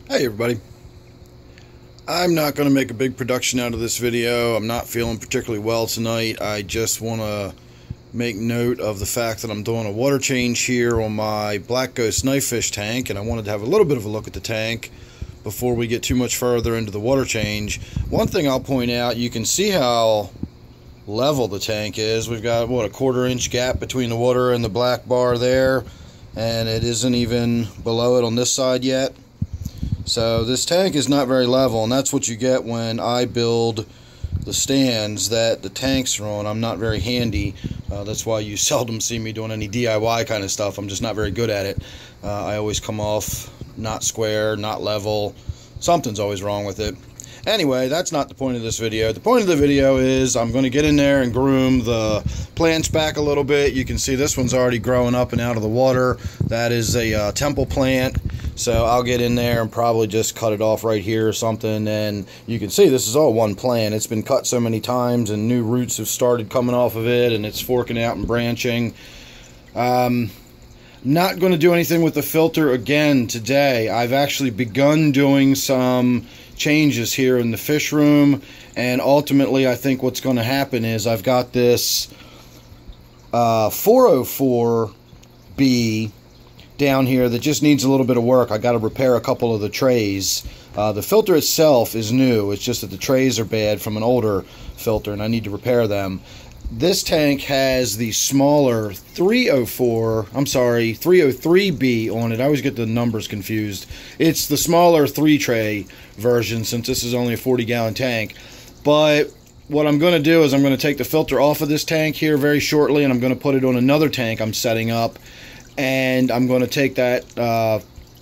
Hey everybody, I'm not going to make a big production out of this video. I'm not feeling particularly well tonight. I just want to make note of the fact that I'm doing a water change here on my Black Ghost knife fish tank, and I wanted to have a little bit of a look at the tank before we get too much further into the water change. One thing I'll point out, you can see how level the tank is. We've got, what, a 1/4 inch gap between the water and the black bar there, and it isn't even below it on this side yet. So this tank is not very level, and that's what you get when I build the stands that the tanks are on. I'm not very handy. That's why you seldom see me doing any DIY kind of stuff. I'm just not very good at it. I always come off not square, not level. Something's always wrong with it. Anyway, that's not the point of this video. The point of the video is I'm going to get in there and groom the plants back a little bit. You can see this one's already growing up and out of the water. That is a temple plant. So I'll get in there and probably just cut it off right here or something. And you can see this is all one plant. It's been cut so many times and new roots have started coming off of it, and it's forking out and branching. Not going to do anything with the filter again today. I've actually begun doing some changes here in the fish room, and ultimately I think what's going to happen is I've got this 404B down here that just needs a little bit of work. I got to repair a couple of the trays. The filter itself is new. It's just that the trays are bad from an older filter, and I need to repair them. This tank has the smaller 303B on it. I always get the numbers confused. It's the smaller 3-tray version, since this is only a 40-gallon tank. But what I'm going to do is I'm going to take the filter off of this tank here very shortly, and I'm going to put it on another tank I'm setting up. And I'm going to take that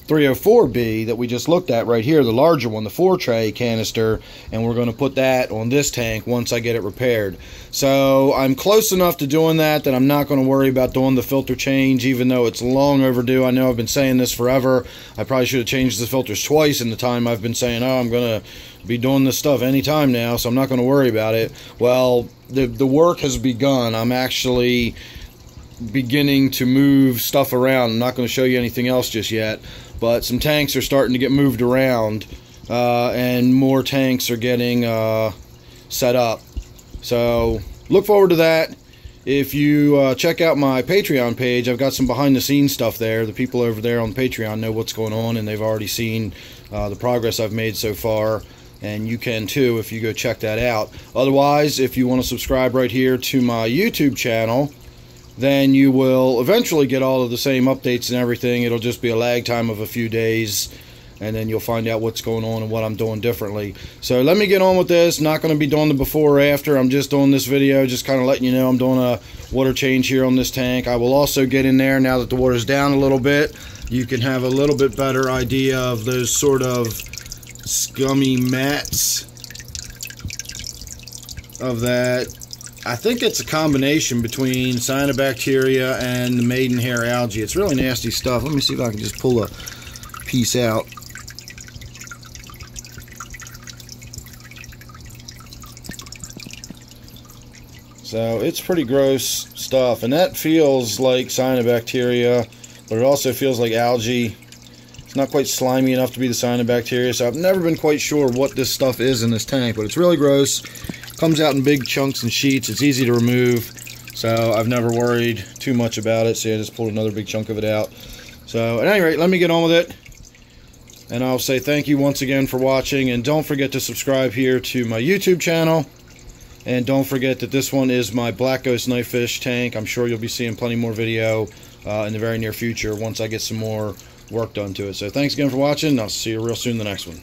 304B that we just looked at right here, the larger one, the 4-tray canister, and we're going to put that on this tank once I get it repaired. So I'm close enough to doing that I'm not going to worry about doing the filter change, even though it's long overdue. I know I've been saying this forever. I probably should have changed the filters twice in the time I've been saying, oh, I'm going to be doing this stuff anytime now, so I'm not going to worry about it. Well, the work has begun. I'm actually beginning to move stuff around. I'm not going to show you anything else just yet, but some tanks are starting to get moved around, and more tanks are getting set up. So look forward to that. If you check out my Patreon page, I've got some behind the scenes stuff there. The people over there on Patreon know what's going on, and they've already seen the progress I've made so far, and you can too if you go check that out. Otherwise, if you want to subscribe right here to my YouTube channel, then you will eventually get all of the same updates and everything. It'll just be a lag time of a few days, and then you'll find out what's going on and what I'm doing differently. So let me get on with this. Not going to be doing the before or after. I'm just doing this video, just kind of letting you know I'm doing a water change here on this tank. I will also get in there now that the water's down a little bit. You can have a little bit better idea of those sort of scummy mats of that. I think it's a combination between cyanobacteria and the maidenhair algae. It's really nasty stuff. Let me see if I can just pull a piece out. So it's pretty gross stuff, and that feels like cyanobacteria, but it also feels like algae. It's not quite slimy enough to be the cyanobacteria, so I've never been quite sure what this stuff is in this tank, but it's really gross. Comes out in big chunks and sheets. It's easy to remove, so I've never worried too much about it. See, I just pulled another big chunk of it out. So at any rate, let me get on with it, and I'll say thank you once again for watching, and don't forget to subscribe here to my YouTube channel, and don't forget that this one is my Black Ghost knife fish tank. I'm sure you'll be seeing plenty more video in the very near future once I get some more work done to it. So thanks again for watching, and I'll see you real soon in the next one.